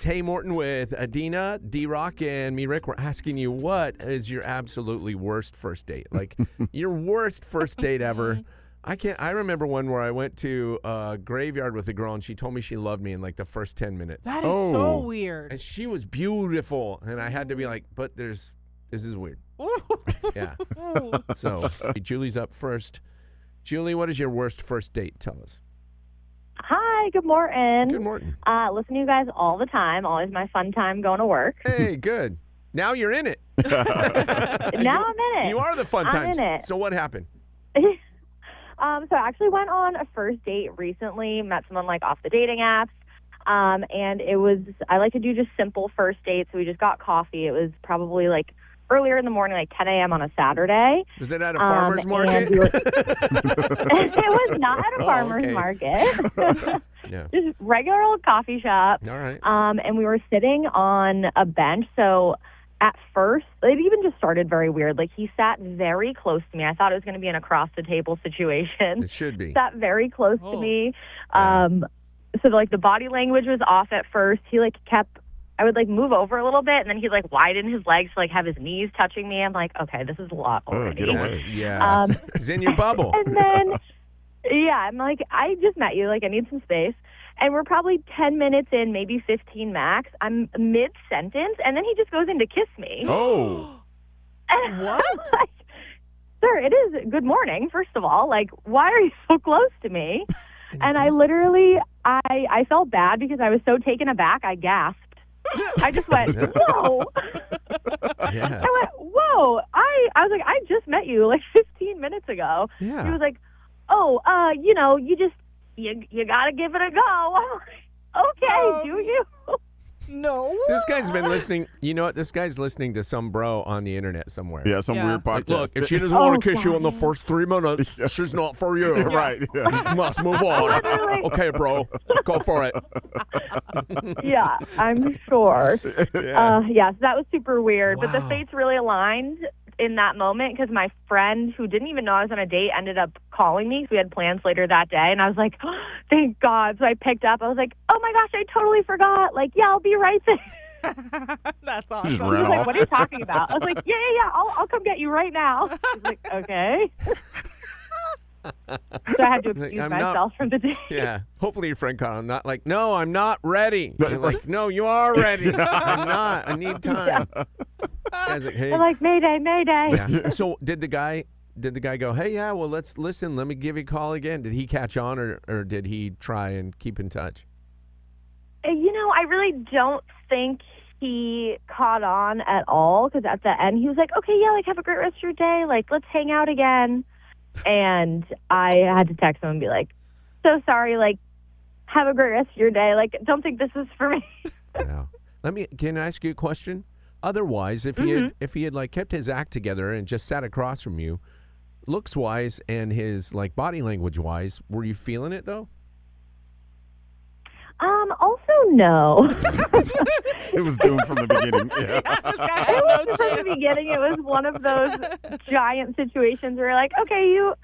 Hey Morton with Edina, D-Rock, and me, Rick. We're asking you, what is your absolutely worst first date? Like, your worst first date ever. I remember one where I went to a graveyard with a girl, and she told me she loved me in like the first 10 minutes. That is so weird. And she was beautiful, and I had to be like, but this is weird. Yeah. So, Julie's up first. Julie, what is your worst first date? Tell us. Hi, good morning. Good morning. Listen to you guys all the time. Always my fun time going to work. Hey, good. Now you're in it. Now I'm in it. You are the fun times. I'm in it. So what happened? So I actually went on a first date recently, met someone like off the dating apps. And I like to do just simple first dates. So we just got coffee. It was probably like earlier in the morning, like 10 a.m. on a Saturday. Was that at a farmer's market? It was not at a farmer's market. Yeah. Just regular old coffee shop. All right. And we were sitting on a bench. So at first, it even just started very weird. Like, he sat very close to me. I thought it was going to be an across-the-table situation. It should be. Sat very close to me. Yeah. So, like, the body language was off at first. He, like, I would, like, move over a little bit, and then he'd, like, widen his legs to, like, have his knees touching me. I'm like, okay, this is a lot already. Get away. Yeah. He's in your bubble. And then, yeah, I'm like, I just met you. Like, I need some space. And we're probably 10 minutes in, maybe 15 max. I'm mid-sentence, and then he just goes in to kiss me. Oh. And what? Like, sir, it is good morning, first of all. Like, why are you so close to me? And I literally, I felt bad because I was so taken aback, I gasped. I just went, whoa. Yes. I went, whoa. I was like, I just met you like 15 minutes ago. Yeah. He was like, oh, you got to give it a go. I'm like, okay, do you? No. This guy's been listening. You know what? This guy's listening to some bro on the internet somewhere. Yeah, some weird podcast. Like, look, if she doesn't want to kiss you in the God. first 3 minutes, she's not for you. Right. Yeah. You must move on. Literally. Okay, bro. Go for it. Yeah, I'm sure. Yeah. So that was super weird. But the Wow. fates really aligned in that moment because my friend, who didn't even know I was on a date, ended up calling me. So we had plans later that day. And I was like, oh, thank God. So I picked up. I was like, oh, my gosh, I totally forgot. Like, yeah, I'll be right there. That's You awesome. just He ran was like, off. what are you talking about? I was like, yeah. I'll come get you right now. He's like, okay. So I had to excuse I'm not- myself from the date. Yeah. Hopefully your friend caught him. Not like, no, I'm not ready. You're like, no, you are ready. I'm not. I need time. Guy's like, hey. I'm like, Mayday. Yeah. So did the guy go, hey, yeah, well, let's listen. Let me give you a call again. Did he catch on or did he try and keep in touch? I really don't think he caught on at all because at the end he was like, okay, yeah, like, have a great rest of your day. Like, let's hang out again. And I had to text him and be like, so sorry, like, have a great rest of your day. Like, don't think this is for me. Yeah. Can I ask you a question? Otherwise, if he had like kept his act together and just sat across from you, looks wise and his like body language wise, were you feeling it though? Also, no. It was doomed from the beginning. Yeah. It was from the beginning. It was one of those giant situations where you're like, okay, you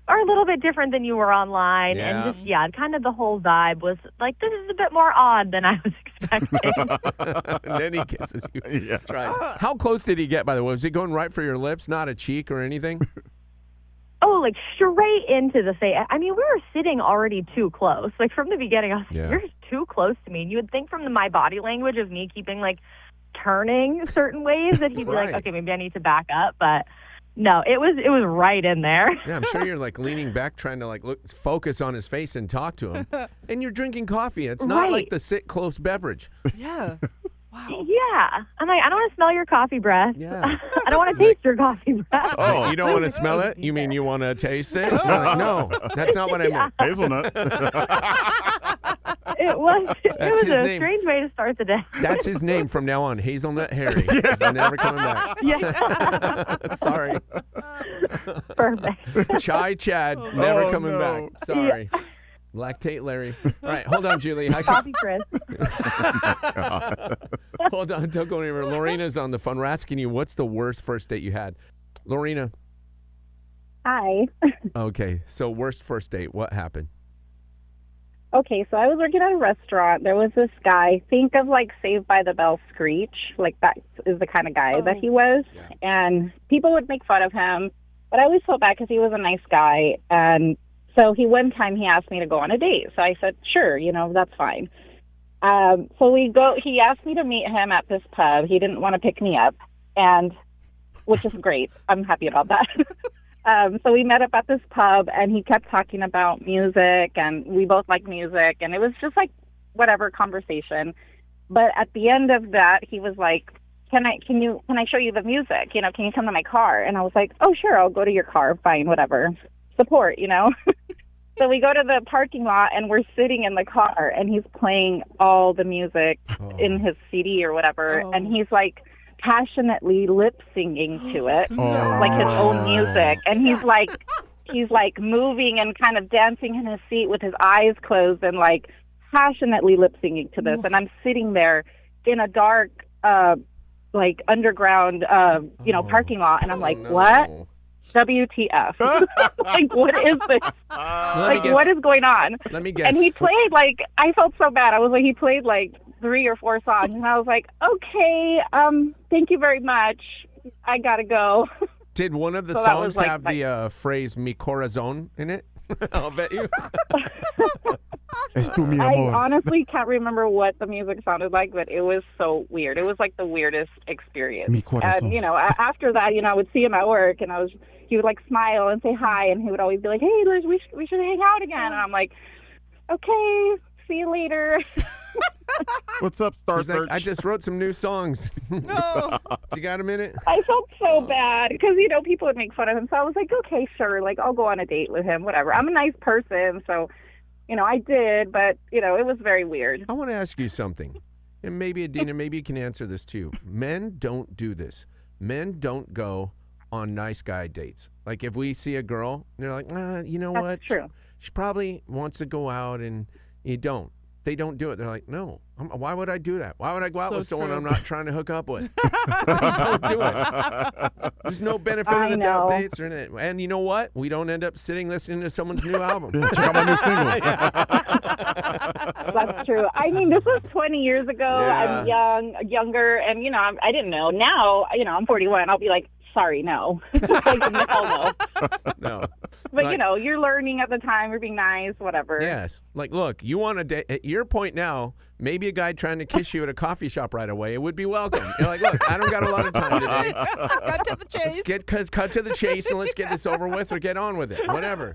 are a little bit different than you were online. Yeah. And just, kind of the whole vibe was like, this is a bit more odd than I was expecting. And then he kisses you. Yeah. Tries. How close did he get, by the way? Was he going right for your lips, not a cheek or anything? Oh, like straight into the face. I mean, we were sitting already too close. Like from the beginning, I was like, Yeah. you're just too close to me. And you would think from my body language of me keeping like turning certain ways that he'd be Right. like, okay, maybe I need to back up. But no, it was right in there. Yeah, I'm sure you're like leaning back trying to like focus on his face and talk to him. And you're drinking coffee. It's not like Right. the sit close beverage. Yeah. Wow. Yeah. I'm like, I don't want to smell your coffee breath. Yeah. I don't want to taste your coffee breath. Oh, you don't want to smell it? You mean you want to taste it? You're like, no, that's not what I meant. Hazelnut. It was That's his a name. strange way to start the day. That's his name from now on, Hazelnut Harry. He's never coming back. Yeah. Sorry. Perfect. Chai Chad, never Oh, coming no. back. Sorry. Lactate Larry. All right, hold on, Julie. Coffee Chris. Hold on, don't go anywhere. Lorena's on the phone. We're asking you, what's the worst first date you had? Lorena. Hi. Okay, so worst first date. What happened? Okay, so I was working at a restaurant. There was this guy. Think of like Saved by the Bell Screech. Like that is the kind of guy that he was. Yeah. And people would make fun of him. But I always felt bad because he was a nice guy. And so one time he asked me to go on a date. So I said, sure, that's fine. So we go. He asked me to meet him at this pub. He didn't want to pick me up, which is great. I'm happy about that. So we met up at this pub, and he kept talking about music, and we both like music, and it was just like whatever conversation. But at the end of that, he was like, "Can I show you the music? Can you come to my car?" And I was like, "Oh, sure, I'll go to your car. Fine, whatever. Support, So we go to the parking lot, and we're sitting in the car, and he's playing all the music in his CD or whatever, and he's like passionately lip singing to it, like his own music, and he's like moving and kind of dancing in his seat with his eyes closed and like passionately lip singing to this, and I'm sitting there in a dark like underground parking lot, and I'm like, what? WTF. Like, what is this? What is going on? Let me guess. And he played, I felt so bad. I was like, he played 3 or 4 songs, and I was like, okay, thank you very much. I gotta go. Did one of the songs have the phrase "mi corazón" in it? I'll bet you. I honestly can't remember what the music sounded like, but it was so weird. It was like the weirdest experience. And after that, I would see him at work, and he would smile and say hi, and he would always be like, "Hey, Liz, we should hang out again." And I'm like, "Okay, see you later." What's up, Star Search? I just wrote some new songs. No. You got a minute? I felt so bad because, people would make fun of him. So I was like, okay, sure. I'll go on a date with him, whatever. I'm a nice person. So, I did. But, it was very weird. I want to ask you something. And maybe, Edina, maybe you can answer this too. Men don't do this. Men don't go on nice guy dates. Like if we see a girl, and they're like, you know That's what? True. She probably wants to go out, and you don't. They don't do it. They're like, no. Why would I do that? Why would I go out with someone I'm not trying to hook up with? Don't do it. There's no benefit in the doubt dates or anything. And you know what? We don't end up sitting listening to someone's new album. Check out my new single. That's true. I mean, this was 20 years ago. Yeah. I'm younger, and, I didn't know. Now, I'm 41. I'll be like, sorry, no. No. No. But, you're learning at the time. You're being nice, whatever. Yes. Look, you want to date. At your point now, maybe a guy trying to kiss you at a coffee shop right away, it would be welcome. You're like, look, I don't got a lot of time today. Cut to the chase. Let's cut to the chase, and let's get this over with or get on with it. Whatever.